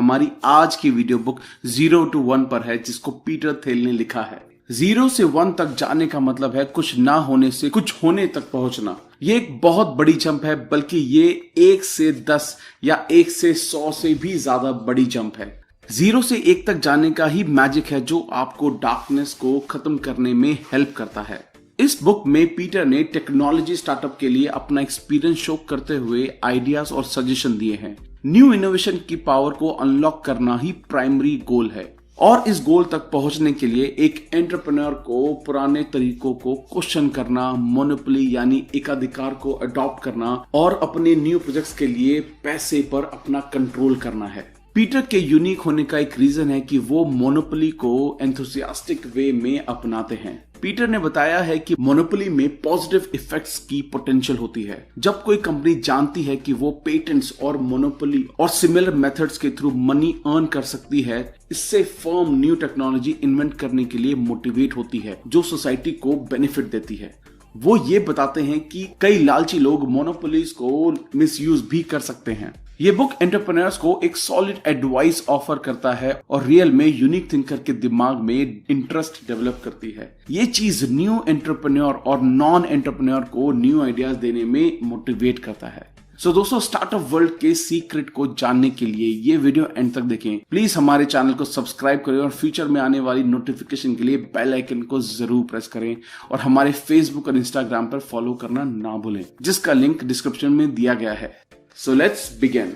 हमारी आज की वीडियो बुक 0 to 1 पर है, जिसको पीटर थिल ने लिखा है। 0 से 1 तक जाने का मतलब है कुछ ना होने से कुछ होने तक पहुंचना। ये एक बहुत बड़ी जंप है, बल्कि ये 1 से 10 या 1 से 100 से भी ज्यादा बड़ी जंप है। 0 से 1 तक जाने का ही मैजिक है जो आपको डार्कनेस को खत्म करने में हेल्प करता है। इस बुक में पीटर ने टेक्नोलॉजी स्टार्टअप के लिए अपना एक्सपीरियंस शो करते हुए आइडियाज और सजेशन दिए हैं। न्यू इनोवेशन की पावर को अनलॉक करना ही प्राइमरी गोल है, और इस गोल तक पहुंचने के लिए एक एंटरप्रेन्योर को पुराने तरीकों को क्वेश्चन करना, मोनोपोली यानी एकाधिकार को अडॉप्ट करना और अपने न्यू प्रोजेक्ट्स के लिए पैसे पर अपना कंट्रोल करना है। पीटर के यूनिक होने का एक रीजन है कि वो मोनोपोली को एंथुसियास्टिक वे में अपनाते हैं। पीटर ने बताया है कि मोनोपोली में पॉजिटिव इफेक्ट्स की पोटेंशियल होती है। जब कोई कंपनी जानती है कि वो पेटेंट्स और मोनोपोली और सिमिलर मेथड्स के थ्रू मनी अर्न कर सकती है, इससे फर्म न्यू टेक्नोलॉजी इन्वेंट करने के लिए मोटिवेट होती है, जो सोसाइटी को बेनिफिट देती है। वो ये बताते हैं कि कई लालची लोग मोनोपोलीज को मिसयूज भी कर सकते हैं। ये बुक एंटरप्रेन्योर्स को एक सॉलिड एडवाइस ऑफर करता है और रियल में यूनिक थिंकर के दिमाग में इंटरेस्ट डेवलप करती है। ये चीज न्यू एंटरप्रेन्योर और नॉन एंटरप्रेन्योर को न्यू आइडियाज देने में मोटिवेट करता है। सो दोस्तों, स्टार्टअप वर्ल्ड के सीक्रेट को जानने के लिए ये वीडियो एंड तक देखें। प्लीज हमारे चैनल को सब्सक्राइब करें और फ्यूचर में आने वाली नोटिफिकेशन के लिए बेल आइकन को जरूर प्रेस करें, और हमारे फेसबुक और इंस्टाग्राम पर फॉलो करना ना भूलें, जिसका लिंक डिस्क्रिप्शन में दिया गया है। So let's begin.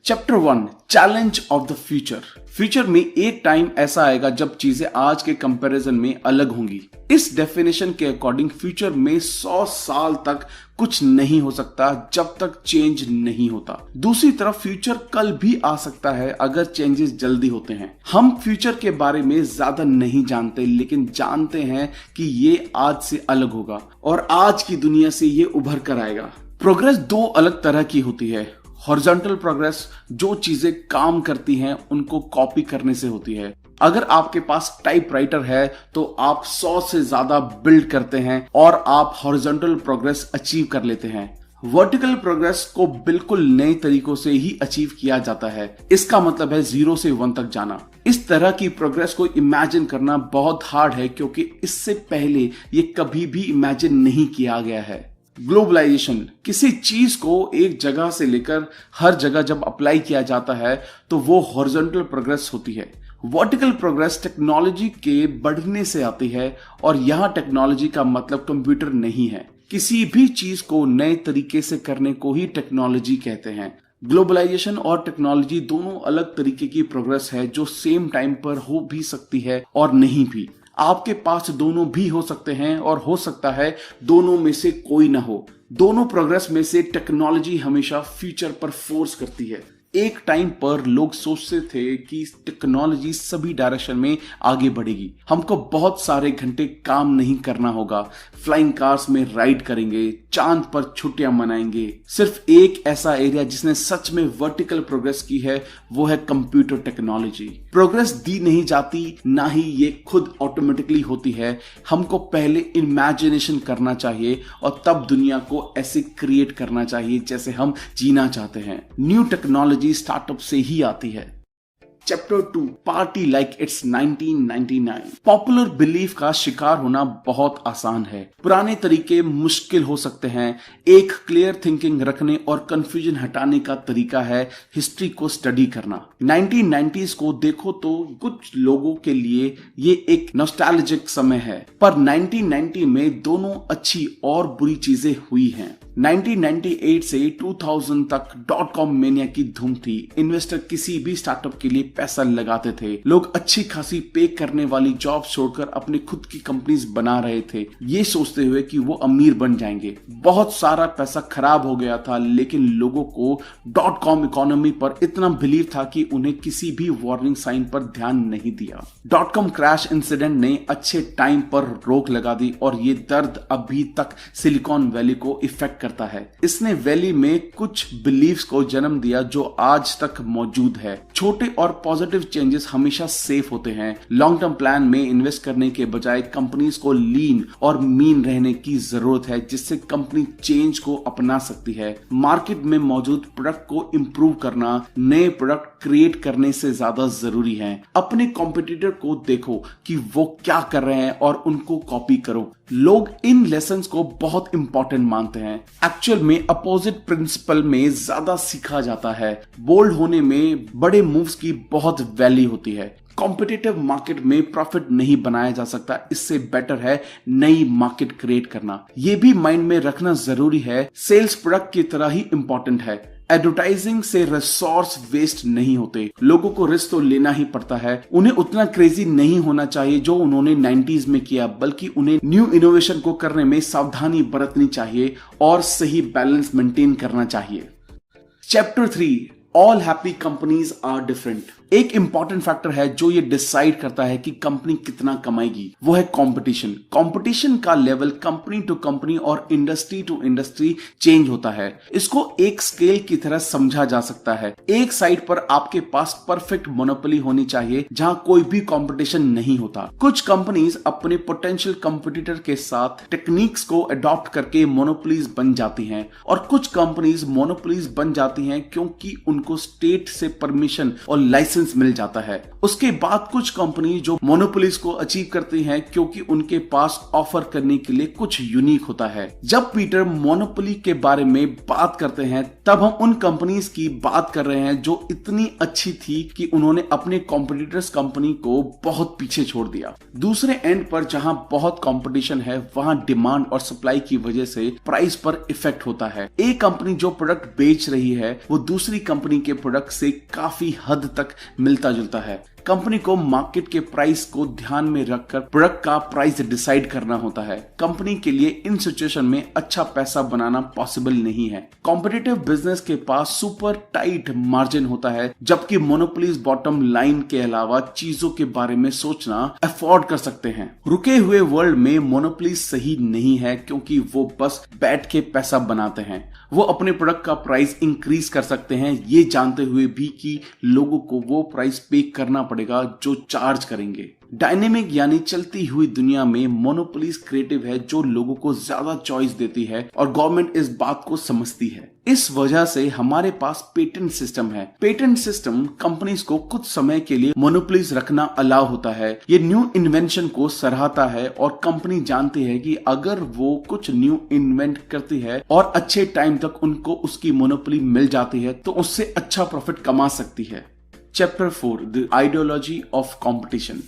Chapter 1, Challenge of the Future. Future में एक टाइम ऐसा आएगा जब चीजें आज के कंपैरिजन में अलग होंगी। इस डेफिनेशन के अकॉर्डिंग फ्यूचर में 100 साल तक कुछ नहीं हो सकता जब तक चेंज नहीं होता। दूसरी तरफ फ्यूचर कल भी आ सकता है अगर चेंजेस जल्दी होते हैं। हम फ्यूचर के बारे में ज्यादा नहीं जानते, लेकिन जानते हैं कि ये आज से अलग होगा और आज की दुनिया से ये उभर कर आएगा। प्रोग्रेस दो अलग तरह की होती है। हॉरिजॉन्टल प्रोग्रेस जो चीजें काम करती हैं उनको कॉपी करने से होती है। अगर आपके पास टाइपराइटर है तो आप 100 से ज्यादा बिल्ड करते हैं और आप हॉरिजॉन्टल प्रोग्रेस अचीव कर लेते हैं। वर्टिकल प्रोग्रेस को बिल्कुल नए तरीकों से ही अचीव किया जाता है। इसका मतलब है 0 से 1 तक जाना। इस तरह की प्रोग्रेस को इमेजिन करना बहुत हार्ड है, क्योंकि इससे पहले ये कभी भी इमेजिन नहीं किया गया है। ग्लोबलाइजेशन, किसी चीज को एक जगह से लेकर हर जगह जब अप्लाई किया जाता है तो वो हॉरिजॉन्टल प्रोग्रेस होती है। वर्टिकल प्रोग्रेस टेक्नोलॉजी के बढ़ने से आती है, और यहां टेक्नोलॉजी का मतलब कंप्यूटर नहीं है। किसी भी चीज को नए तरीके से करने को ही टेक्नोलॉजी कहते हैं। ग्लोबलाइजेशन और टेक्नोलॉजी दोनों अलग तरीके की प्रोग्रेस है जो सेम टाइम पर हो भी सकती है और नहीं भी। आपके पास दोनों भी हो सकते हैं, और हो सकता है दोनों में से कोई ना हो। दोनों प्रोग्रेस में से टेक्नोलॉजी हमेशा फ्यूचर पर फोर्स करती है। एक टाइम पर लोग सोचते थे कि टेक्नोलॉजी सभी डायरेक्शन में आगे बढ़ेगी, हमको बहुत सारे घंटे काम नहीं करना होगा, फ्लाइंग कार्स में राइड करेंगे, चांद पर छुट्टियां मनाएंगे। सिर्फ एक ऐसा एरिया जिसने सच में वर्टिकल प्रोग्रेस की है वो है कंप्यूटर टेक्नोलॉजी। प्रोग्रेस दी नहीं जाती, ना ही ये खुद ऑटोमेटिकली होती है। हमको पहले इमेजिनेशन करना चाहिए और तब दुनिया को ऐसे क्रिएट करना चाहिए जैसे हम जीना चाहते हैं। न्यू टेक्नोलॉजी स्टार्टअप से ही आती है। Chapter 2, party like it's 1999। Popular belief का शिकार होना बहुत आसान है। पुराने तरीके मुश्किल हो सकते हैं। एक क्लियर थिंकिंग रखने और कंफ्यूजन हटाने का तरीका है हिस्ट्री को स्टडी करना। 1990s को देखो तो कुछ लोगों के लिए ये एक नॉस्टैल्जिक समय है, पर 1990 में दोनों अच्छी और बुरी चीजें हुई हैं। 1998 से 2000 तक .com मेनिया की धूम थी। इन्वेस्टर किसी भी स्टार्टअप के लिए पैसा लगाते थे। लोग अच्छी खासी पे करने वाली जॉब छोड़कर अपनी खुद की कंपनीज बना रहे थे, ये सोचते हुए कि वो अमीर बन जाएंगे। बहुत सारा पैसा खराब हो गया था, लेकिन लोगों को .com इकोनॉमी पर इतना बिलीव था कि उन्हें किसी भी वार्निंग साइन पर ध्यान नहीं दिया। .com क्रैश इंसिडेंट ने अच्छे टाइम पर रोक लगा दी, और ये दर्द अभी तक सिलिकॉन वैली को इफेक्ट करता है। इसने वैली में कुछ बिलीव्स को जन्म दिया जो आज तक मौजूद है। छोटे और पॉजिटिव चेंजेस हमेशा सेफ होते हैं। लॉन्ग टर्म प्लान में इन्वेस्ट करने के बजाय कंपनीज को लीन और मीन रहने की जरूरत है, जिससे कंपनी चेंज को अपना सकती है। मार्केट में मौजूद प्रोडक्ट को इंप्रूव करना नए प्रोडक्ट क्रिएट करने से ज्यादा जरूरी है। अपने कॉम्पिटिटर को देखो कि वो क्या कर रहे हैं और उनको कॉपी करो। लोग इन लेसन्स को बहुत इंपॉर्टेंट मानते हैं। एक्चुअल में अपोजिट प्रिंसिपल में ज्यादा सीखा जाता है। बोल्ड होने में बड़े मूव्स की बहुत वैल्यू होती है। कॉम्पिटिटिव मार्केट में प्रॉफिट नहीं बनाया जा सकता, इससे बेटर है नई मार्केट क्रिएट करना। यह भी माइंड में रखना जरूरी है, सेल्स प्रोडक्ट की तरह ही इंपॉर्टेंट है। एडवर्टाइजिंग से रिसोर्स वेस्ट नहीं होते। लोगों को रिस्क तो लेना ही पड़ता है। उन्हें उतना क्रेजी नहीं होना चाहिए जो उन्होंने 90s में किया, बल्कि उन्हें न्यू इनोवेशन को करने में सावधानी बरतनी चाहिए और सही बैलेंस मेंटेन करना चाहिए। Chapter 3, all happy companies are different. एक इंपॉर्टेंट फैक्टर है जो ये डिसाइड करता है कि कंपनी कितना कमाएगी, वो है कंपटीशन। कंपटीशन का लेवल कंपनी टू कंपनी और इंडस्ट्री टू इंडस्ट्री चेंज होता है। इसको एक स्केल की तरह समझा जा सकता है। एक साइड पर आपके पास परफेक्ट मोनोपोली होनी चाहिए जहां कोई भी कंपटीशन नहीं होता। कुछ कंपनीज अपने पोटेंशियल कंपटीटर के साथ टेक्निक्स को अडॉप्ट करके मोनोपोलीज बन जाती हैं, और कुछ कंपनीज मोनोपोलीज बन जाती हैं क्योंकि उनको स्टेट से परमिशन और लाइसेंस मिल जाता है। उसके बाद कुछ कंपनी जो मोनोपोलीज को अचीव करती हैं क्योंकि उनके पास ऑफर करने के लिए कुछ यूनिक होता है। जब पीटर मोनोपोली के बारे में बात करते हैं तब हम उन कंपनीज की बात कर रहे हैं जो इतनी अच्छी थी कि उन्होंने अपने कॉम्पिटिटर्स कंपनी को बहुत पीछे छोड़ दिया। दूसरे एंड पर जहां बहुत कंपटीशन है वहां डिमांड और सप्लाई की वजह से प्राइस पर इफेक्ट होता है। एक कंपनी जो प्रोडक्ट बेच रही है वो दूसरी कंपनी के प्रोडक्ट से काफी हद तक मिलता जुलता है। कंपनी को मार्केट के प्राइस को ध्यान में रखकर प्रोडक्ट का प्राइस डिसाइड करना होता है। कंपनी के लिए इन सिचुएशन में अच्छा पैसा बनाना पॉसिबल नहीं है। कॉम्पिटिटिव बिजनेस के पास सुपर टाइट मार्जिन होता है, जबकि मोनोपोलीज बॉटम लाइन के अलावा चीजों के बारे में सोचना अफोर्ड कर सकते हैं। रुके हुए वर्ल्ड में मोनोपोलीज सही नहीं है क्योंकि वो बस बैठ के पैसा बनाते हैं। वो अपने प्रोडक्ट का प्राइस इंक्रीज कर सकते हैं ये जानते हुए भी कि लोगों को वो प्राइस पे करना पड़ेगा जो चार्ज करेंगे। डायनेमिक यानी चलती हुई दुनिया में मोनोपोलीज क्रिएटिव है जो लोगों को ज्यादा चॉइस देती है और गवर्नमेंट इस बात को समझती है। इस वजह से हमारे पास पेटेंट सिस्टम है। पेटेंट सिस्टम कंपनीज को कुछ समय के लिए मोनोपोलीज रखना अलाउ होता है। ये न्यू इन्वेंशन को सराहता है और कंपनी जानती है कि अगर वो कुछ न्यू इन्वेंट करती है और अच्छे टाइम तक उनको उसकी मोनोपोली मिल जाती है तो उससे अच्छा प्रॉफिट कमा सकती है। Chapter 4, the ideology of competition.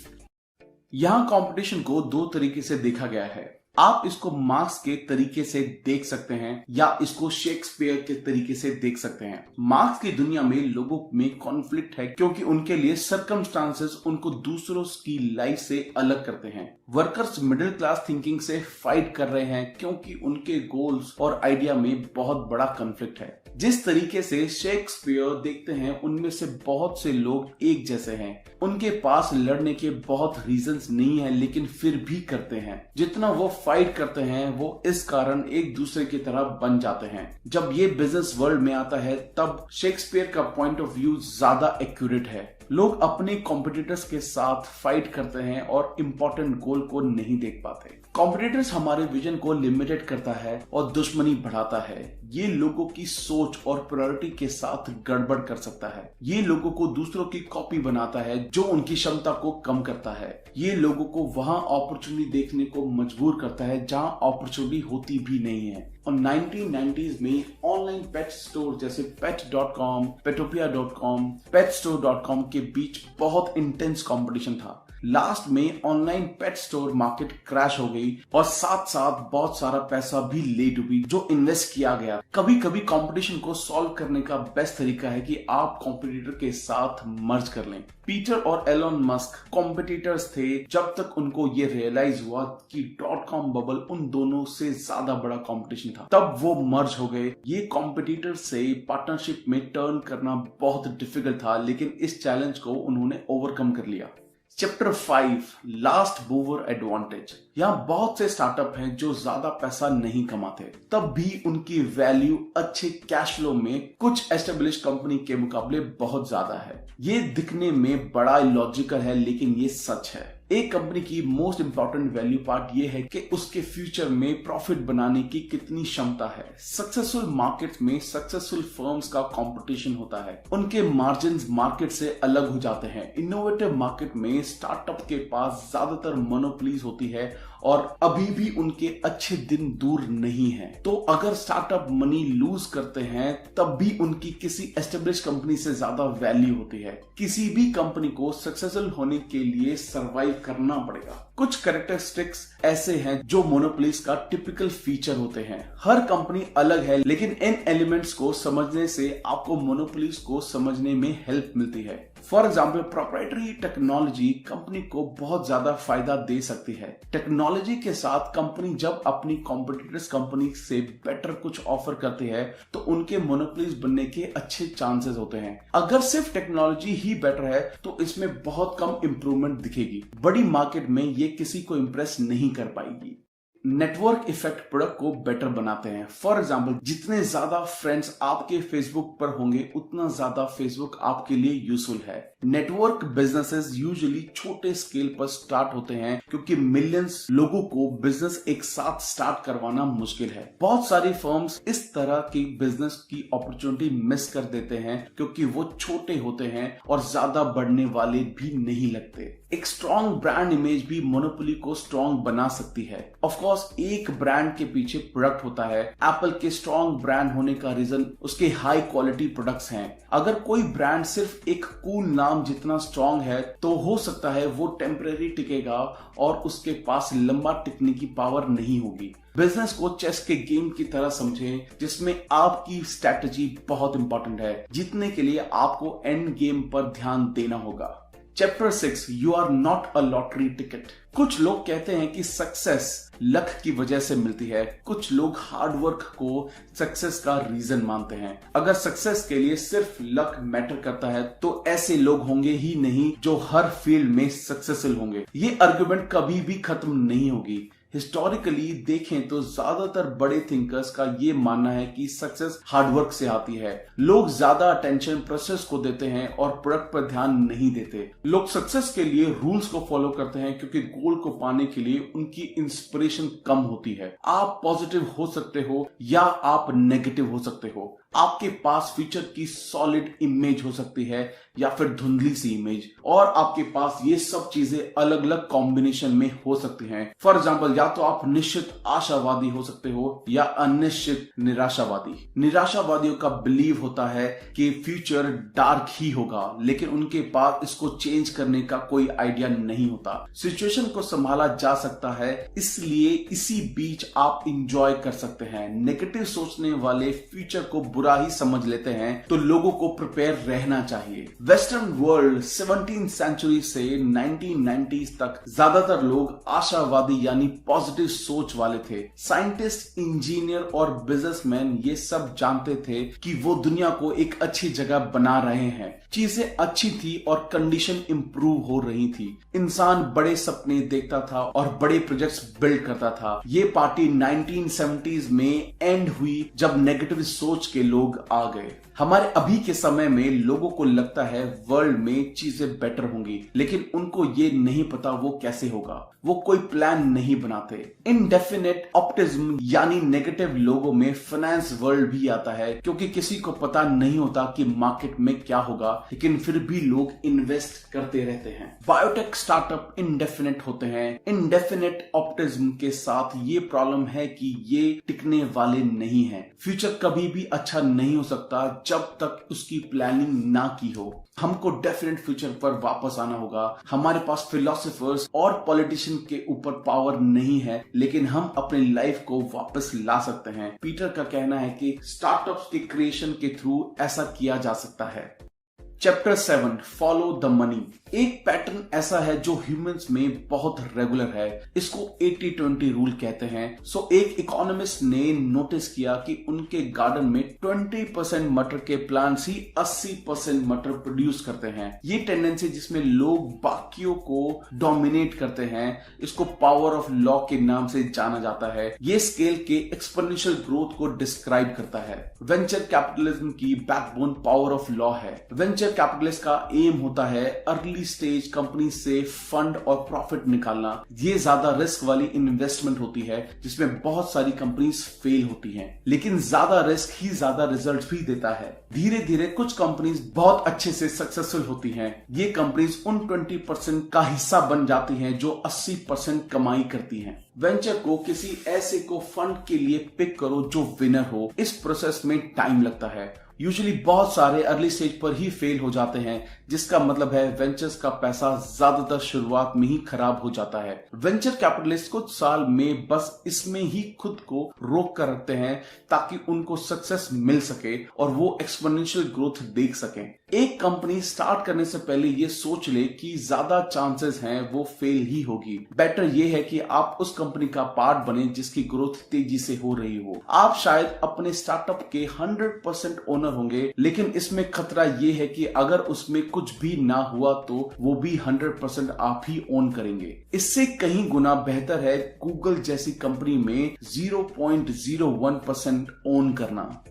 यहां कंपटीशन को दो तरीके से देखा गया है। आप इसको मार्क्स के तरीके से देख सकते हैं या इसको शेक्सपियर के तरीके से देख सकते हैं। मार्क्स की दुनिया में लोगों में कॉन्फ्लिक्ट है क्योंकि उनके लिए सर्कमस्टांसेस उनको दूसरों की लाइफ से अलग करते हैं। वर्कर्स मिडिल क्लास थिंकिंग से फाइट कर रहे हैं क्योंकि उनके गोल्स और आइडिया में बहुत बड़ा कॉन्फ्लिक्ट है। जिस तरीके से शेक्सपियर देखते हैं उनमें से बहुत से लोग एक जैसे हैं। उनके पास लड़ने के बहुत रीजंस नहीं है लेकिन फिर भी करते हैं। जितना वो फाइट करते हैं वो इस कारण एक दूसरे की तरह बन जाते हैं। जब ये बिजनेस वर्ल्ड में आता है तब शेक्सपियर का पॉइंट ऑफ व्यू ज्यादा एक्यूरेट है। लोग अपने कॉम्पिटिटर्स के साथ फाइट करते हैं और इम्पोर्टेंट गोल को नहीं देख पाते। कॉम्पिटिटर्स हमारे विजन को लिमिटेड करता है और दुश्मनी बढ़ाता है। ये लोगों की सोच और प्रायोरिटी के साथ गड़बड़ कर सकता है। ये लोगों को दूसरों की कॉपी बनाता है जो उनकी क्षमता को कम करता है। ये लोगों को वहां अपॉर्चुनिटी देखने को मजबूर करता है जहां अपॉर्चुनिटी होती भी नहीं है। और 1990s में ऑनलाइन पेट स्टोर जैसे pet.com, petopia.com, petstore.com के बीच बहुत इंटेंस कंपटीशन था। लास्ट में online pet store market crash हो गई और साथ साथ बहुत सारा पैसा भी ले डूबी जो इन्वेस्ट किया गया। कभी कभी कंपटीशन को सॉल्व करने का बेस्ट तरीका है कि आप कंपटीटर के साथ मर्ज कर लें। पीटर और एलोन मस्क कॉम्पिटिटर्स थे जब तक उनको ये रियलाइज हुआ कि .com बबल उन दोनों से ज्यादा बड़ा कंपटीशन था। तब वो मर्ज हो गए। ये कॉम्पिटिटर से पार्टनरशिप में टर्न करना बहुत डिफिकल्ट था लेकिन इस चैलेंज को उन्होंने ओवरकम कर लिया। Chapter 5 last mover advantage. यहाँ बहुत से स्टार्टअप हैं जो ज्यादा पैसा नहीं कमाते, तब भी उनकी वैल्यू अच्छे कैश फ्लो में कुछ एस्टेब्लिश कंपनी के मुकाबले बहुत ज्यादा है। ये दिखने में बड़ा लॉजिकल है, लेकिन ये सच है। एक कंपनी की मोस्ट इंपॉर्टेंट वैल्यू पार्ट ये है कि उसके फ्यूचर में प्रॉफिट बनाने की कितनी क्षमता है। सक्सेसफुल मार्केट में सक्सेसफुल फर्म्स का कंपटीशन होता है, उनके मार्जिन मार्केट से अलग हो जाते हैं। इनोवेटिव मार्केट में स्टार्टअप के पास ज्यादातर मोनोपोलीज होती है और अभी भी उनके अच्छे दिन दूर नहीं है। तो अगर स्टार्टअप मनी लूज करते हैं तब भी उनकी किसी एस्टेब्लिश कंपनी से ज्यादा वैल्यू होती है। किसी भी कंपनी को सक्सेसफुल होने के लिए सर्वाइव करना पड़ेगा। कुछ कैरेक्टरिस्टिक्स ऐसे हैं जो मोनोपोलीज का टिपिकल फीचर होते हैं। हर कंपनी अलग है, लेकिन इन एलिमेंट्स को समझने से आपको मोनोपोलीज को समझने में हेल्प मिलती है। For example, proprietary technology company को बहुत ज्यादा फायदा दे सकती है। टेक्नोलॉजी के साथ कंपनी जब अपनी कॉम्पिटिटर्स कंपनी से बेटर कुछ ऑफर करती है तो उनके मोनोपोलीज बनने के अच्छे चांसेस होते हैं। अगर सिर्फ टेक्नोलॉजी ही बेटर है तो इसमें बहुत कम इंप्रूवमेंट दिखेगी। बड़ी मार्केट में ये किसी को इंप्रेस नहीं कर पाएगी। नेटवर्क इफेक्ट प्रोडक्ट को बेटर बनाते हैं। फॉर एग्जाम्पल, जितने ज्यादा फ्रेंड्स आपके फेसबुक पर होंगे उतना ज्यादा फेसबुक आपके लिए यूजफुल है। नेटवर्क बिजनेसेस यूजुअली छोटे स्केल पर स्टार्ट होते हैं क्योंकि मिलियंस लोगों को बिजनेस एक साथ स्टार्ट करवाना मुश्किल है। बहुत सारी फर्म्स इस तरह की बिजनेस की अपॉर्चुनिटी मिस कर देते हैं क्योंकि वो छोटे होते हैं और ज्यादा बढ़ने वाले भी नहीं लगते। एक स्ट्रॉन्ग ब्रांड इमेज भी मोनोपोली को स्ट्रॉन्ग बना सकती है। ऑफ कोर्स, एक ब्रांड के पीछे प्रोडक्ट होता है। एप्पल के स्ट्रॉन्ग ब्रांड होने का रीजन उसके हाई क्वालिटी प्रोडक्ट्स हैं। अगर कोई ब्रांड सिर्फ एक कूल नाम जितना स्ट्रॉन्ग है तो हो सकता है वो टेम्परेरी टिकेगा और उसके पास लंबा टिकने की पावर नहीं होगी। बिजनेस को चेस के गेम की तरह समझें जिसमें आपकी स्ट्रैटेजी बहुत इंपॉर्टेंट है। जीतने के लिए आपको एंड गेम पर ध्यान देना होगा। Chapter 6 you are not a lottery ticket. कुछ लोग कहते हैं कि सक्सेस लक की वजह से मिलती है। कुछ लोग हार्डवर्क को सक्सेस का रीजन मानते हैं। अगर सक्सेस के लिए सिर्फ लक मैटर करता है तो ऐसे लोग होंगे ही नहीं जो हर फील्ड में सक्सेसफुल होंगे। ये आर्गुमेंट कभी भी खत्म नहीं होगी। हिस्टोरिकली देखें तो ज्यादातर बड़े थिंकर्स का ये मानना है कि सक्सेस हार्डवर्क से आती है। लोग ज्यादा अटेंशन प्रोसेस को देते हैं और प्रोडक्ट पर ध्यान नहीं देते। लोग सक्सेस के लिए रूल्स को फॉलो करते हैं क्योंकि गोल को पाने के लिए उनकी इंस्पिरेशन कम होती है। आप पॉजिटिव हो सकते हो या आप नेगेटिव हो सकते हो। आपके पास फ्यूचर की सॉलिड इमेज हो सकती है या फिर धुंधली सी इमेज, और आपके पास ये सब चीजें अलग अलग कॉम्बिनेशन में हो सकती हैं। फॉर एग्जाम्पल, या तो आप निश्चित आशावादी हो सकते हो या अनिश्चित निराशावादी। निराशावादियों का बिलीव होता है कि फ्यूचर डार्क ही होगा, लेकिन उनके पास इसको चेंज करने का कोई आइडिया नहीं होता। सिचुएशन को संभाला जा सकता है, इसलिए इसी बीच आप इंजॉय कर सकते हैं। नेगेटिव सोचने वाले फ्यूचर को बुरा ही समझ लेते हैं, तो लोगों को प्रिपेयर रहना चाहिए। वेस्टर्न वर्ल्ड 17th सेंचुरी से 1990s तक ज्यादातर लोग आशावादी यानी पॉजिटिव सोच वाले थे। साइंटिस्ट, इंजीनियर और बिजनेसमैन ये सब जानते थे कि वो दुनिया को एक अच्छी जगह बना रहे हैं। चीजें अच्छी थी और कंडीशन इंप्रूव हो रही थी। इंसान बड़े सपने देखता था और बड़े प्रोजेक्ट्स बिल्ड करता था। ये पार्टी 1970s में एंड हुई जब नेगेटिव सोच के लोग आ गए। हमारे अभी के समय में लोगों को लगता है वर्ल्ड में चीजें बेटर होंगी, लेकिन उनको ये नहीं पता वो कैसे होगा। वो कोई प्लान नहीं बनाते। इनडेफिनेट ऑप्टिज्म यानी नेगेटिव लोगों में फाइनेंस वर्ल्ड भी आता है, क्योंकि किसी को पता नहीं होता कि मार्केट में क्या होगा, लेकिन फिर भी लोग इन्वेस्ट करते रहते हैं। बायोटेक स्टार्टअप इनडेफिनेट होते हैं। इनडेफिनेट ऑप्टिज्म के साथ ये प्रॉब्लम है कि ये टिकने वाले नहीं है। फ्यूचर कभी भी अच्छा नहीं हो सकता जब तक उसकी प्लानिंग ना की हो। हमको डेफिनेट फ्यूचर पर वापस आना होगा। हमारे पास फिलोसोफर्स और पॉलिटिशियन के ऊपर पावर नहीं है, लेकिन हम अपनी लाइफ को वापस ला सकते हैं। पीटर का कहना है कि स्टार्टअप्स के क्रिएशन के थ्रू ऐसा किया जा सकता है। Chapter 7 follow the money. एक पैटर्न ऐसा है जो ह्यूमंस में बहुत रेगुलर है। इसको 80-20 रूल कहते हैं। एक इकोनॉमिस्ट ने नोटिस किया कि उनके गार्डन में 20% मटर के प्लांट्स ही 80% मटर प्रोड्यूस करते हैं। ये टेंडेंसी जिसमें लोग बाकियों को डोमिनेट करते हैं, इसको पावर ऑफ लॉ के नाम से जाना जाता है। ये स्केल के एक्सपोनेंशियल ग्रोथ को डिस्क्राइब करता है। वेंचर कैपिटलिज्म की बैकबोन पावर ऑफ लॉ है। वेंचर कैपिटलिस्ट का एम होता है अर्ली स्टेज कंपनी से फंड और प्रॉफिट निकालना। ये ज्यादा रिस्क वाली इन्वेस्टमेंट होती है जिसमें बहुत सारी कंपनीज फेल होती हैं, लेकिन ज्यादा रिस्क ही ज्यादा रिजल्ट भी देता है। धीरे धीरे कुछ कंपनीज बहुत अच्छे से सक्सेसफुल होती हैं। ये कंपनीज उन 20% का हिस्सा बन जाती हैं जो 80% कमाई करती हैं। वेंचर को किसी ऐसे को फंड के लिए पिक करो जो विनर हो। इस प्रोसेस में टाइम लगता है। यूजुअली बहुत सारे अर्ली स्टेज पर ही फेल हो जाते हैं, जिसका मतलब है वेंचर्स का पैसा ज्यादातर शुरुआत में ही खराब हो जाता है। वेंचर कैपिटलिस्ट कुछ साल में बस इसमें ही खुद को रोक कर रखते हैं ताकि उनको सक्सेस मिल सके और वो एक्सपोनेंशियल ग्रोथ देख सकें। एक कंपनी स्टार्ट करने से पहले ये सोच ले कि ज्यादा चांसेस हैं वो फेल ही होगी। बेटर ये है कि आप उस कंपनी का पार्ट बने जिसकी ग्रोथ तेजी से हो रही हो। आप शायद अपने स्टार्टअप के 100% ओनर होंगे, लेकिन इसमें खतरा ये है कि अगर उसमें कुछ भी ना हुआ तो वो भी 100% आप ही ओन करेंगे। इससे कहीं गुना बेहतर है गूगल जैसी कंपनी में 0.01% ओन करना।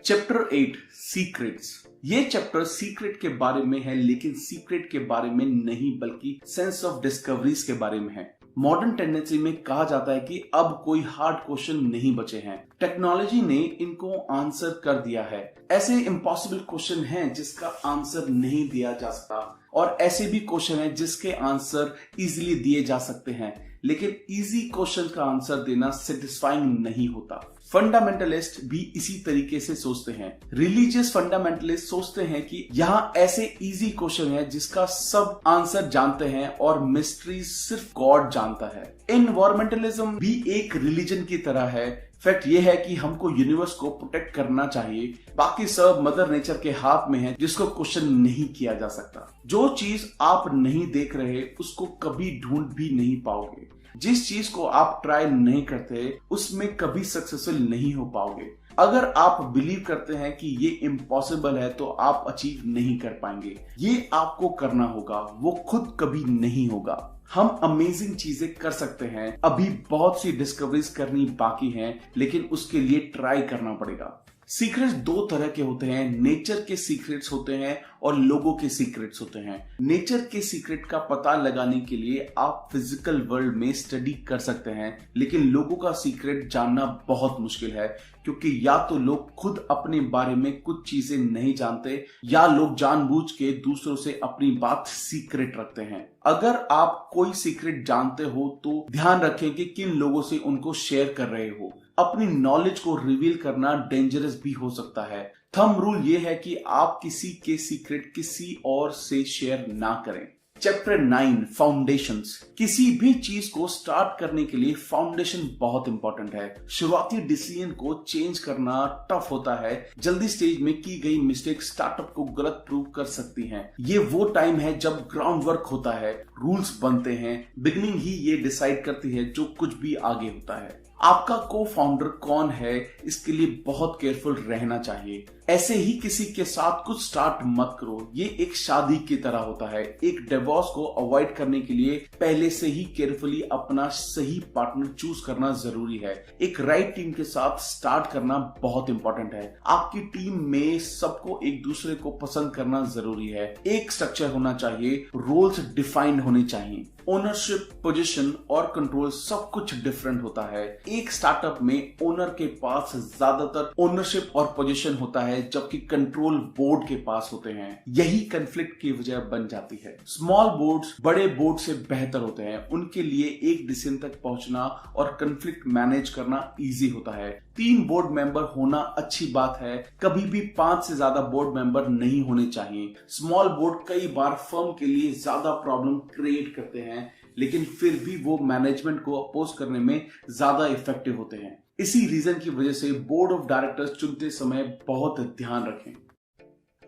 Chapter 8 secrets. ये चैप्टर सीक्रेट के बारे में है, लेकिन सीक्रेट के बारे में नहीं बल्कि सेंस ऑफ डिस्कवरीज के बारे में है। मॉडर्न टेंडेंसी में कहा जाता है कि अब कोई हार्ड क्वेश्चन नहीं बचे हैं। टेक्नोलॉजी ने इनको आंसर कर दिया है। ऐसे इम्पॉसिबल क्वेश्चन हैं जिसका आंसर नहीं दिया जा सकता, और ऐसे भी क्वेश्चन हैं जिसके आंसर इजीली दिए जा सकते हैं, लेकिन इजी क्वेश्चन का आंसर देना सेटिस्फाइंग नहीं होता। फंडामेंटलिस्ट भी इसी तरीके से सोचते हैं। रिलीजियस फंडामेंटलिस्ट सोचते हैं कि यहाँ ऐसे इजी क्वेश्चन है जिसका सब आंसर जानते हैं और मिस्ट्री सिर्फ गॉड जानता है। एनवायरमेंटलिज्म भी एक रिलीजन की तरह है। फैक्ट ये है कि हमको यूनिवर्स को प्रोटेक्ट करना चाहिए, बाकी सब मदर नेचर के हाथ में है जिसको क्वेश्चन नहीं किया जा सकता। जो चीज आप नहीं देख रहे उसको कभी ढूंढ भी नहीं पाओगे। जिस चीज को आप ट्राई नहीं करते उसमें कभी सक्सेसफुल नहीं हो पाओगे। अगर आप बिलीव करते हैं कि ये इम्पॉसिबल है तो आप अचीव नहीं कर पाएंगे। ये आपको करना होगा, वो खुद कभी नहीं होगा। हम अमेजिंग चीजें कर सकते हैं। अभी बहुत सी डिस्कवरीज करनी बाकी हैं, लेकिन उसके लिए ट्राई करना पड़ेगा। सीक्रेट्स दो तरह के होते हैं। नेचर के सीक्रेट्स होते हैं और लोगों के सीक्रेट्स होते हैं। नेचर के सीक्रेट का पता लगाने के लिए आप फिजिकल वर्ल्ड में स्टडी कर सकते हैं, लेकिन लोगों का सीक्रेट जानना बहुत मुश्किल है, क्योंकि या तो लोग खुद अपने बारे में कुछ चीजें नहीं जानते या लोग जानबूझ के दूसरों से अपनी बात सीक्रेट रखते हैं। अगर आप कोई सीक्रेट जानते हो तो ध्यान रखें कि किन लोगों से उनको शेयर कर रहे हो। अपनी नॉलेज को रिवील करना डेंजरस भी हो सकता है। थंब रूल ये है कि आप किसी के सीक्रेट किसी और से शेयर ना करें। Chapter 9 foundations. किसी भी चीज को स्टार्ट करने के लिए फाउंडेशन बहुत इंपॉर्टेंट है। शुरुआती डिसीजन को चेंज करना टफ होता है। जल्दी स्टेज में की गई मिस्टेक स्टार्टअप को गलत प्रूव कर सकती हैं। ये वो टाइम है जब ग्राउंड वर्क होता है, रूल्स बनते हैं। बिगिनिंग ही ये डिसाइड करती है जो कुछ भी आगे होता है। आपका को फाउंडर कौन है, इसके लिए बहुत केयरफुल रहना चाहिए। ऐसे ही किसी के साथ कुछ स्टार्ट मत करो। ये एक शादी की तरह होता है। एक डिवोर्स को अवॉइड करने के लिए पहले से ही केयरफुली अपना सही पार्टनर चूज करना जरूरी है। एक राइट टीम के साथ स्टार्ट करना बहुत इंपॉर्टेंट है। आपकी टीम में सबको एक दूसरे को पसंद करना जरूरी है। एक स्ट्रक्चर होना चाहिए, रोल्स डिफाइंड होने चाहिए। ओनरशिप, पोजीशन और कंट्रोल सब कुछ डिफरेंट होता है। एक स्टार्टअप में ओनर के पास ज्यादातर ओनरशिप और पोजीशन होता है, जबकि कंट्रोल बोर्ड के पास होते हैं। यही कन्फ्लिक्ट की वजह बन जाती है। स्मॉल बोर्ड्स बड़े बोर्ड से बेहतर होते हैं। उनके लिए एक डिसीजन तक पहुंचना और कन्फ्लिक्ट मैनेज करना इजी होता है। 3 बोर्ड मेंबर होना अच्छी बात है, कभी भी 5 से ज्यादा बोर्ड मेंबर नहीं होने चाहिए। स्मॉल बोर्ड कई बार फर्म के लिए ज्यादा प्रॉब्लम क्रिएट करते हैं, लेकिन फिर भी वो मैनेजमेंट को अपोज करने में ज्यादा इफेक्टिव होते हैं। इसी रीजन की वजह से बोर्ड ऑफ डायरेक्टर्स चुनते समय बहुत ध्यान रखें।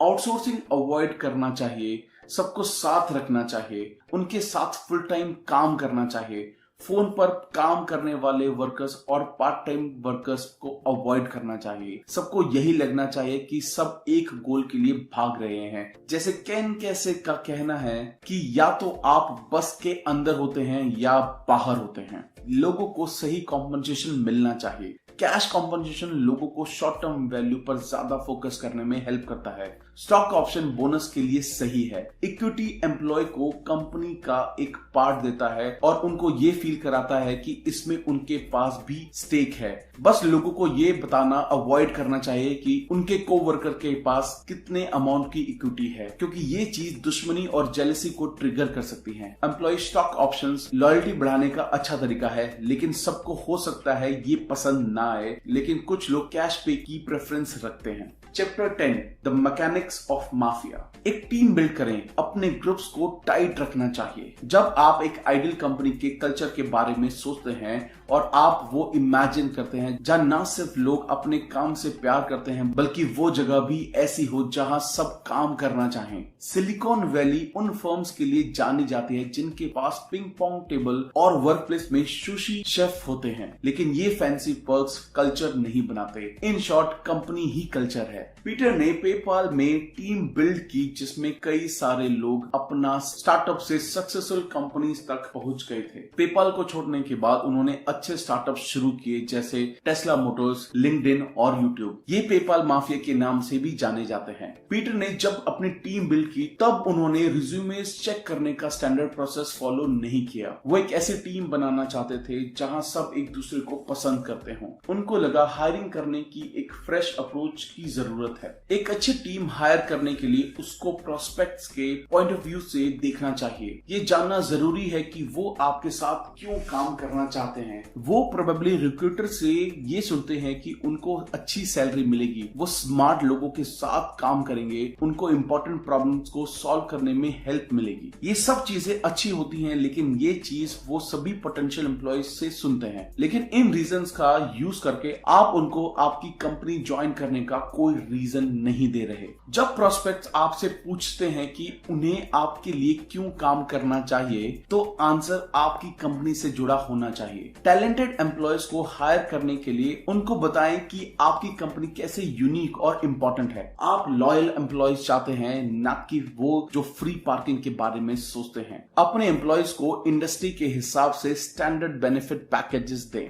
आउटसोर्सिंग अवॉइड करना चाहिए, सबको साथ रखना चाहिए, उनके साथ फुल टाइम काम करना चाहिए। फोन पर काम करने वाले वर्कर्स और पार्ट टाइम वर्कर्स को अवॉइड करना चाहिए। सबको यही लगना चाहिए कि सब एक गोल के लिए भाग रहे हैं। जैसे केन कैसे का कहना है कि या तो आप बस के अंदर होते हैं या बाहर होते हैं। लोगों को सही कॉम्पनसेशन मिलना चाहिए। कैश कॉम्पनसेशन लोगों को शॉर्ट टर्म वैल्यू पर ज्यादा फोकस करने में हेल्प करता है। स्टॉक ऑप्शन बोनस के लिए सही है। इक्विटी एम्प्लॉय को कंपनी का एक पार्ट देता है और उनको ये फील कराता है कि इसमें उनके पास भी स्टेक है। बस लोगों को ये बताना अवॉइड करना चाहिए कि उनके कोवर्कर के पास कितने अमाउंट की इक्विटी है, क्योंकि ये चीज दुश्मनी और जेलसी को ट्रिगर कर सकती है। एम्प्लॉय स्टॉक ऑप्शंस लॉयल्टी बढ़ाने का अच्छा तरीका है, लेकिन सबको हो सकता है ये पसंद ना आए, लेकिन कुछ लोग कैश पे की प्रेफरेंस रखते हैं। Chapter 10 the mechanics of mafia. एक टीम बिल्ड करें, अपने ग्रुप्स को टाइट रखना चाहिए। जब आप एक आइडियल कंपनी के कल्चर के बारे में सोचते हैं और आप वो इमेजिन करते हैं जहां ना सिर्फ लोग अपने काम से प्यार करते हैं, बल्कि वो जगह भी ऐसी हो जहां सब काम करना चाहें। सिलिकॉन वैली उन फर्म्स के लिए जानी जाती है जिनके पास पिंग पोंग टेबल और वर्क प्लेस में सुशी शेफ होते हैं, लेकिन ये फैंसी पर्क्स कल्चर नहीं बनाते। In short company he culture है। पीटर ने पेपाल में टीम बिल्ड की जिसमें कई सारे लोग अपना स्टार्टअप से सक्सेसफुल कंपनीज तक पहुंच गए थे। पेपाल को छोड़ने के बाद उन्होंने अच्छे स्टार्टअप शुरू किए जैसे टेस्ला मोटर्स, लिंक्डइन और यूट्यूब। ये पेपाल माफिया के नाम से भी जाने जाते हैं। पीटर ने जब अपनी टीम बिल्ड की तब उन्होंने रिज्यूमे चेक करने का स्टैंडर्ड प्रोसेस फॉलो नहीं किया। वो एक ऐसी टीम बनाना चाहते थे जहां सब एक दूसरे को पसंद करते हों। उनको लगा हायरिंग करने की एक फ्रेश अप्रोच की जरूरत है। एक अच्छी टीम हायर करने के लिए उसको प्रोस्पेक्ट्स के पॉइंट ऑफ व्यू से देखना चाहिए। ये जानना जरूरी है कि वो आपके साथ क्यों काम करना चाहते हैं। वो प्रोबेबली रिक्रूटर से ये सुनते हैं कि उनको अच्छी सैलरी मिलेगी, वो स्मार्ट लोगों के साथ काम करेंगे, उनको इंपॉर्टेंट प्रॉब्लम्स को सॉल्व करने में हेल्प मिलेगी। ये सब चीजें अच्छी होती हैं, लेकिन ये चीज वो सभी पोटेंशियल एम्प्लॉयज से सुनते हैं। लेकिन इन रीजंस का यूज करके आप उनको आपकी कंपनी ज्वाइन करने का कोई रीजन नहीं दे रहे। जब प्रोस्पेक्ट्स आपसे पूछते हैं कि उन्हें आपके लिए क्यों काम करना चाहिए, तो आंसर आपकी कंपनी से जुड़ा होना चाहिए। टैलेंटेड एम्प्लॉयज को हायर करने के लिए उनको बताएं कि आपकी कंपनी कैसे यूनिक और इंपॉर्टेंट है। आप लॉयल एम्प्लॉयज चाहते हैं, ना कि वो जो फ्री पार्किंग के बारे में सोचते हैं। अपने एम्प्लॉयज को इंडस्ट्री के हिसाब से स्टैंडर्ड बेनिफिट पैकेजेस दें।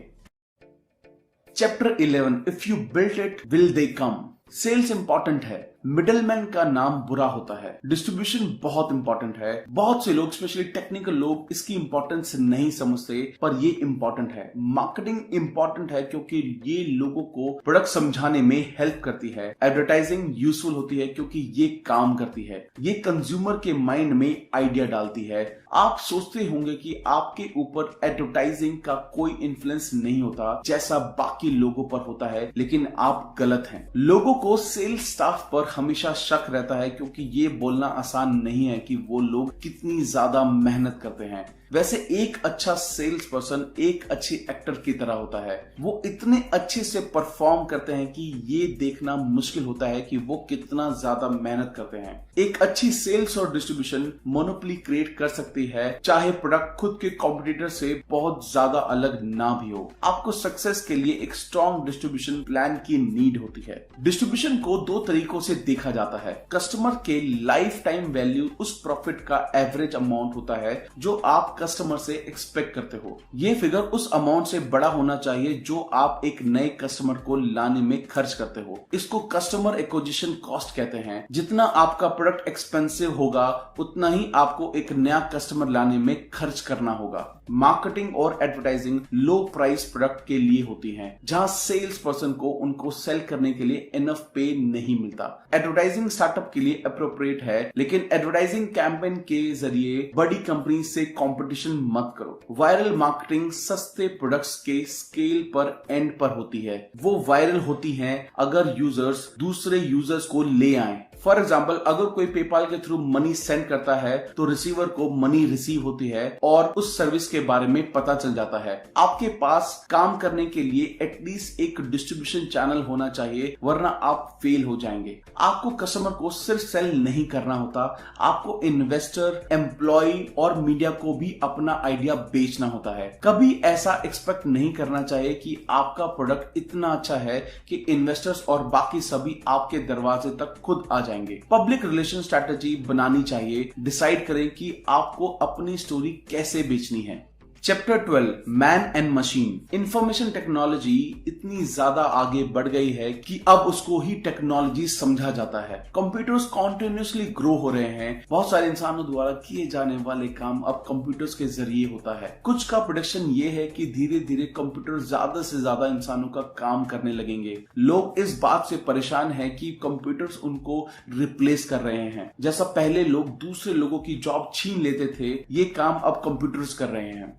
Chapter 11 if you build it will they come. Sales important है, मिडलमैन का नाम बुरा होता है। डिस्ट्रीब्यूशन बहुत इंपॉर्टेंट है। बहुत से लोग, स्पेशली टेक्निकल लोग, इसकी इंपॉर्टेंस नहीं समझते, पर ये इंपॉर्टेंट है। मार्केटिंग इंपॉर्टेंट है क्योंकि ये लोगों को प्रोडक्ट समझाने में हेल्प करती है। एडवर्टाइजिंग यूजफुल होती है क्योंकि ये काम करती है। ये कंज्यूमर के माइंड में आइडिया डालती है। आप सोचते होंगे कि आपके ऊपर एडवर्टाइजिंग का कोई इन्फ्लुएंस नहीं होता जैसा बाकी लोगों पर होता है, लेकिन आप गलत हैं। लोगों को सेल्स स्टाफ पर हमेशा शक रहता है क्योंकि ये बोलना आसान नहीं है कि वो लोग कितनी ज्यादा मेहनत करते हैं। वैसे एक अच्छा सेल्स पर्सन एक अच्छे एक्टर की तरह होता है। वो इतने अच्छे से परफॉर्म करते हैं कि ये देखना मुश्किल होता है कि वो कितना ज्यादा मेहनत करते हैं। एक अच्छी सेल्स और डिस्ट्रीब्यूशन मोनोपोली क्रिएट कर सकती है, चाहे प्रोडक्ट खुद के कॉम्पिटिटर से बहुत ज्यादा अलग ना भी हो। आपको सक्सेस के लिए एक स्ट्रॉन्ग डिस्ट्रीब्यूशन प्लान की नीड होती है। डिस्ट्रीब्यूशन को दो तरीकों से देखा जाता है। कस्टमर के लाइफ टाइम वैल्यू उस प्रॉफिट का एवरेज अमाउंट होता है जो आप कस्टमर से एक्सपेक्ट करते हो। ये फिगर उस अमाउंट से बड़ा होना चाहिए जो आप एक नए कस्टमर को लाने में खर्च करते हो। इसको कस्टमर एक्विजिशन कॉस्ट कहते हैं। जितना आपका प्रोडक्ट एक्सपेंसिव होगा, उतना ही आपको एक नया कस्टमर लाने में खर्च करना होगा। मार्केटिंग और एडवर्टाइजिंग लो प्राइस प्रोडक्ट के लिए होती हैं, जहां सेल्स पर्सन को उनको सेल करने के लिए इनफ पे नहीं मिलता। एडवर्टाइजिंग स्टार्टअप के लिए अप्रोप्रिएट है, लेकिन एडवर्टाइजिंग कैंपेन के जरिए बड़ी कंपनी से कंपटीशन मत करो। वायरल मार्केटिंग सस्ते प्रोडक्ट्स के स्केल पर एंड पर होती है। वो वायरल होती हैं अगर यूजर्स दूसरे यूजर्स को ले आए। फॉर एग्जाम्पल, अगर कोई पेपाल के थ्रू मनी सेंड करता है तो रिसीवर को मनी रिसीव होती है और उस सर्विस के बारे में पता चल जाता है। आपके पास काम करने के लिए एटलीस्ट एक डिस्ट्रीब्यूशन चैनल होना चाहिए, वरना आप फेल हो जाएंगे। आपको कस्टमर को सिर्फ सेल नहीं करना होता, आपको इन्वेस्टर, एम्प्लॉय और मीडिया को भी अपना आइडिया बेचना होता है। कभी ऐसा एक्सपेक्ट नहीं करना चाहिए कि आपका प्रोडक्ट इतना अच्छा है कि इन्वेस्टर्स और बाकी सभी आपके दरवाजे तक खुद आ जाएंगे। पब्लिक रिलेशन स्ट्रैटेजी बनानी चाहिए। डिसाइड करें कि आपको अपनी स्टोरी कैसे बेचनी है। Chapter 12, man and machine. Information technology इतनी ज्यादा आगे बढ़ गई है कि अब उसको ही टेक्नोलॉजी समझा जाता है। कंप्यूटर्स कॉन्टिन्यूसली ग्रो हो रहे हैं। बहुत सारे इंसानों द्वारा किए जाने वाले काम अब कंप्यूटर्स के जरिए होता है। कुछ का प्रेडिक्शन ये है कि धीरे धीरे कंप्यूटर ज्यादा से ज्यादा इंसानों का काम करने लगेंगे। लोग इस बात से परेशान है कि कंप्यूटर्स उनको रिप्लेस कर रहे हैं। जैसा पहले लोग दूसरे लोगों की जॉब छीन लेते थे, ये काम अब कंप्यूटर्स कर रहे हैं।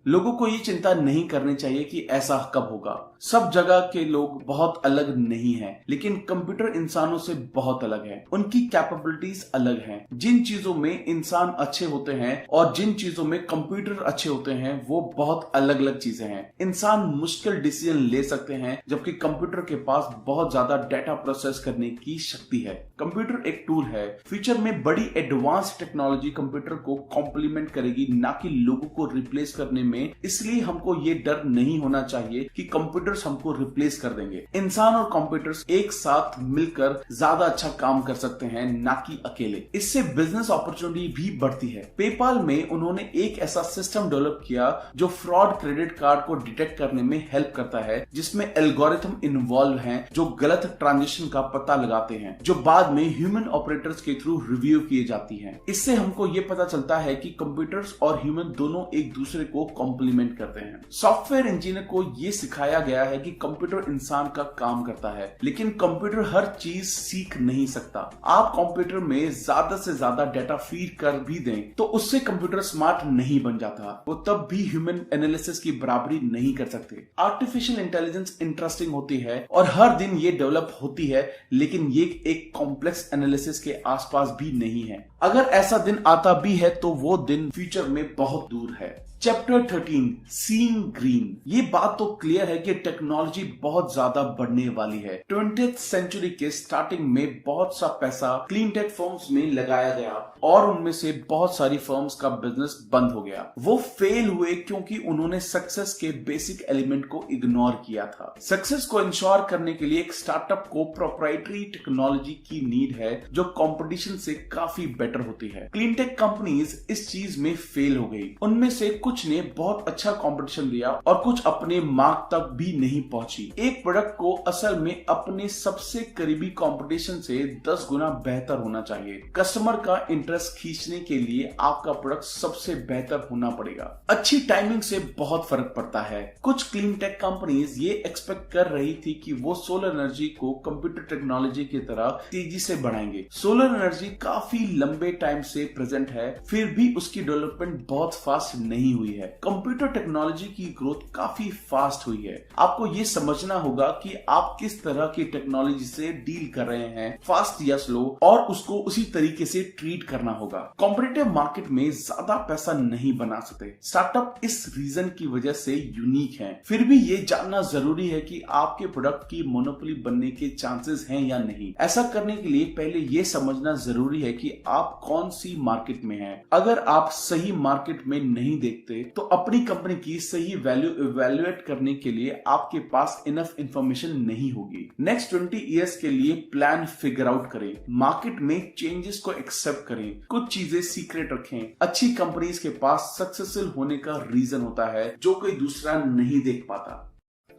लोगों को ये चिंता नहीं करनी चाहिए कि ऐसा कब होगा। सब जगह के लोग बहुत अलग नहीं हैं, लेकिन कंप्यूटर इंसानों से बहुत अलग है। उनकी कैपेबिलिटीज अलग हैं। जिन चीजों में इंसान अच्छे होते हैं और जिन चीजों में कंप्यूटर अच्छे होते हैं, वो बहुत अलग अलग चीजें हैं। इंसान मुश्किल डिसीजन ले सकते हैं, जबकि कंप्यूटर के पास बहुत ज्यादा डाटा प्रोसेस करने की शक्ति है। कंप्यूटर एक टूल है। फ्यूचर में बड़ी एडवांस टेक्नोलॉजी कंप्यूटर को कॉम्प्लीमेंट करेगी, ना कि लोगों को रिप्लेस करने में। इसलिए हमको ये डर नहीं होना चाहिए कि कंप्यूटर्स हमको रिप्लेस कर देंगे। इंसान और कंप्यूटर्स एक साथ मिलकर ज्यादा अच्छा काम कर सकते हैं, ना कि अकेले। इससे बिजनेस अपॉर्चुनिटी भी बढ़ती है। पेपाल में उन्होंने एक ऐसा सिस्टम डेवलप किया जो फ्रॉड क्रेडिट कार्ड को डिटेक्ट करने में हेल्प करता है, जिसमें एल्गोरिथम इन्वॉल्व हैं जो गलत ट्रांजेक्शन का पता लगाते हैं, जो बाद में ह्यूमन ऑपरेटर्स के थ्रू रिव्यू किए जाती हैं। इससे हमको ये पता चलता है कि कंप्यूटर्स और ह्यूमन दोनों एक दूसरे को कॉम्प्लीमेंट करते हैं। सॉफ्टवेयर इंजीनियर को यह सिखाया गया है कि कंप्यूटर इंसान का काम करता है, लेकिन कंप्यूटर हर चीज सीख नहीं सकता। आप कंप्यूटर में ज्यादा से ज्यादा डाटा फीड कर भी दें तो उससे कंप्यूटर स्मार्ट नहीं बन जाता। वो तब भी ह्यूमन एनालिसिस की बराबरी नहीं कर सकते। आर्टिफिशियल इंटेलिजेंस इंटरेस्टिंग होती है और हर दिन ये डेवलप होती है, लेकिन ये एक कॉम्प्लेक्स एनालिसिस के आसपास भी नहीं है। अगर ऐसा दिन आता भी है तो वो दिन फ्यूचर में बहुत दूर है। Chapter 13, seeing green. ये बात तो क्लियर है कि टेक्नोलॉजी बहुत ज्यादा बढ़ने वाली है। 20th सेंचुरी के स्टार्टिंग में बहुत सा पैसा क्लीन टेक फर्म्स में लगाया गया और उनमें से बहुत सारी फर्म्स का बिजनेस बंद हो गया। वो फेल हुए क्योंकि उन्होंने सक्सेस के बेसिक एलिमेंट को इग्नोर किया था। सक्सेस को इंश्योर करने के लिए एक स्टार्टअप को प्रोप्राइटरी टेक्नोलॉजी की नीड है जो कंपटीशन से काफी बेटर होती है। क्लीन टेक कंपनीज इस चीज में फेल हो गई। उनमें से कुछ ने बहुत अच्छा कंपटीशन दिया और कुछ अपने मार्क तक भी नहीं पहुंची। एक प्रोडक्ट को असल में अपने सबसे करीबी कंपटीशन से 10 गुना बेहतर होना चाहिए। कस्टमर का इंटरेस्ट खींचने के लिए आपका प्रोडक्ट सबसे बेहतर होना पड़ेगा। अच्छी टाइमिंग से बहुत फर्क पड़ता है। कुछ क्लीन टेक कंपनीज ये एक्सपेक्ट कर रही थी कि वो सोलर एनर्जी को कंप्यूटर टेक्नोलॉजी की तरह तेजी से बढ़ाएंगे। सोलर एनर्जी काफी लंबे टाइम से प्रेजेंट है, फिर भी उसकी डेवलपमेंट बहुत फास्ट नहीं हुई है। कंप्यूटर टेक्नोलॉजी की ग्रोथ काफी फास्ट हुई है। आपको ये समझना होगा कि आप किस तरह की टेक्नोलॉजी से डील कर रहे हैं, फास्ट या स्लो, और उसको उसी तरीके से ट्रीट करना होगा। कॉम्पिटिटिव मार्केट में ज्यादा पैसा नहीं बना सकते। स्टार्टअप इस रीजन की वजह से यूनिक है। फिर भी ये जानना जरूरी है कि आपके प्रोडक्ट की मोनोपोली बनने के चांसेस हैं या नहीं। ऐसा करने के लिए पहले ये समझना जरूरी है कि आप कौन सी मार्केट में हैं। अगर आप सही मार्केट में नहीं देखते तो अपनी कंपनी की सही वैल्यू इवैल्यूएट करने के लिए आपके पास इनफ इंफॉर्मेशन नहीं होगी। नेक्स्ट 20 इयर्स के लिए प्लान फिगर आउट करें। मार्केट में चेंजेस को एक्सेप्ट करें। कुछ चीजें सीक्रेट रखें। अच्छी कंपनीज के पास सक्सेसफुल होने का रीजन होता है जो कोई दूसरा नहीं देख पाता।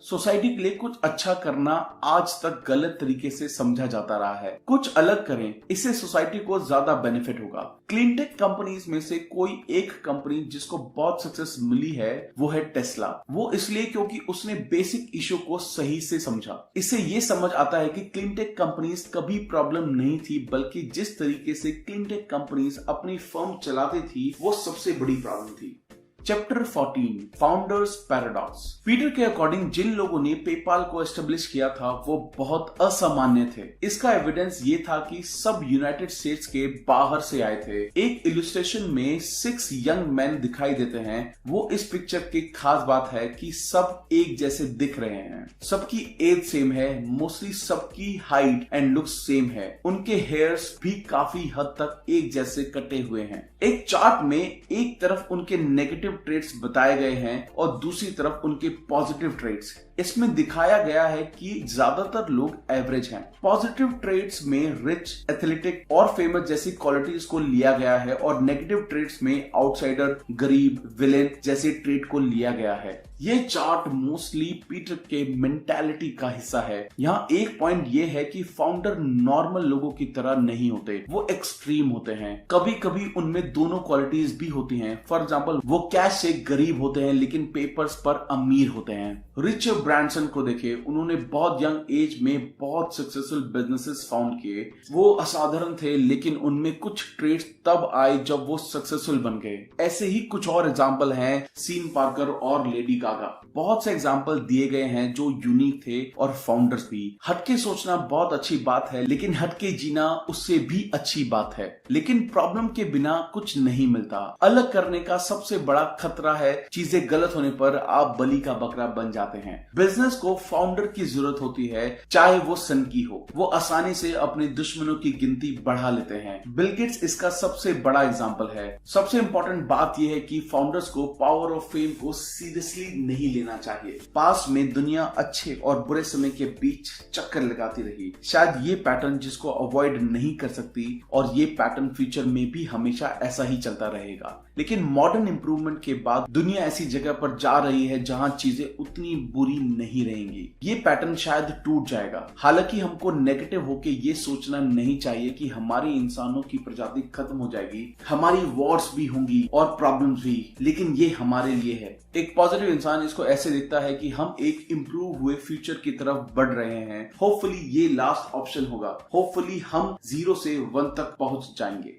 सोसाइटी के लिए कुछ अच्छा करना आज तक गलत तरीके से समझा जाता रहा है। कुछ अलग करें, इससे सोसाइटी को ज्यादा बेनिफिट होगा। क्लीन टेक कंपनीज में से कोई एक कंपनी जिसको बहुत सक्सेस मिली है वो है टेस्ला। वो इसलिए क्योंकि उसने बेसिक इश्यू को सही से समझा। इससे ये समझ आता है कि क्लीन टेक कंपनीज कभी प्रॉब्लम नहीं थी, बल्कि जिस तरीके से क्लीन टेक कंपनीज अपनी फर्म चलाती थी वो सबसे बड़ी प्रॉब्लम थी। Chapter 14 founders paradox. पीटर के अकॉर्डिंग जिन लोगों ने पेपाल को एस्टेब्लिश किया था वो बहुत असामान्य थे। इसका एविडेंस ये था कि सब यूनाइटेड स्टेट्स के बाहर से आए थे। एक इलस्ट्रेशन में 6 यंग मैन दिखाई देते हैं। वो इस पिक्चर की खास बात है कि सब एक जैसे दिख रहे हैं, सबकी एज सेम है, मोस्टली सबकी हाइट एंड लुक सेम है, उनके हेयर्स भी काफी हद तक एक जैसे कटे हुए हैं। एक चार्ट में एक तरफ उनके नेगेटिव ट्रेट्स बताए गए हैं और दूसरी तरफ उनके पॉजिटिव ट्रेट्स। इसमें दिखाया गया है कि ज्यादातर लोग एवरेज हैं। पॉजिटिव ट्रेट्स में रिच, एथलेटिक और फेमस जैसी क्वालिटीज को लिया गया है और नेगेटिव ट्रेट्स में आउटसाइडर, गरीब, विलेन जैसे ट्रेट को लिया गया है। ये चार्ट मोस्टली पीटर के मेंटालिटी का हिस्सा है। यहाँ एक पॉइंट ये है कि फाउंडर नॉर्मल लोगों की तरह नहीं होते, वो एक्सट्रीम होते हैं। कभी कभी उनमें दोनों क्वालिटीज भी होती हैं। फॉर एग्जांपल वो कैश से गरीब होते हैं लेकिन पेपर्स पर अमीर होते हैं। रिचर्ड ब्रांसन को देखे, उन्होंने बहुत यंग एज में बहुत सक्सेसफुल बिजनेसेस फाउंड किए। वो असाधारण थे लेकिन उनमें कुछ ट्रेड्स तब आए जब वो सक्सेसफुल बन गए। ऐसे ही कुछ और एग्जांपल हैं सीन पार्कर और लेडी गागा। बहुत से एग्जांपल दिए गए हैं जो यूनिक थे और फाउंडर्स भी। हटके सोचना बहुत अच्छी बात है लेकिन हटके जीना उससे भी अच्छी बात है। लेकिन प्रॉब्लम के बिना कुछ नहीं मिलता। अलग करने का सबसे बड़ा खतरा है चीजें गलत होने पर आप बलि का बकरा बन जाते हैं। बिजनेस को फाउंडर की जरूरत होती है, चाहे वो सन की हो। वो आसानी से अपने दुश्मनों की गिनती बढ़ा लेते हैं। बिल गेट्स इसका सबसे बड़ा एग्जांपल है। सबसे इंपॉर्टेंट बात यह है कि फाउंडर्स को पावर ऑफ फेम को सीरियसली नहीं लेना चाहिए। पास्ट में दुनिया अच्छे और बुरे समय के बीच चक्कर लगाती रही। शायद ये पैटर्न जिसको अवॉइड नहीं कर सकती और ये पैटर्न फ्यूचर में भी हमेशा ऐसा ही चलता रहेगा। लेकिन मॉडर्न इंप्रूवमेंट के बाद दुनिया ऐसी जगह पर जा रही है जहां चीजें उतनी बुरी नहीं रहेंगी। ये पैटर्न शायद टूट जाएगा। हालांकि हमको नेगेटिव होके ये सोचना नहीं चाहिए कि हमारी इंसानों की प्रजाति खत्म हो जाएगी। हमारी वॉर्स भी होंगी और प्रॉब्लम्स भी, लेकिन ये हमारे लिए है। एक पॉजिटिव इंसान इसको ऐसे देखता है कि हम एक इम्प्रूव हुए फ्यूचर की तरफ बढ़ रहे हैं। होपफुली ये लास्ट ऑप्शन होगा। होपफुली हम 0 से 1 तक पहुंच जाएंगे।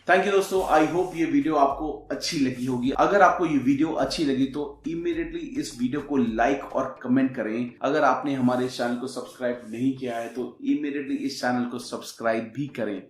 थैंक यू दोस्तों, आई होप ये वीडियो आपको अच्छी लगी होगी। अगर आपको ये वीडियो अच्छी लगी तो इमीडिएटली इस वीडियो को लाइक और कमेंट करें। अगर आपने हमारे चैनल को सब्सक्राइब नहीं किया है तो इमीडिएटली इस चैनल को सब्सक्राइब भी करें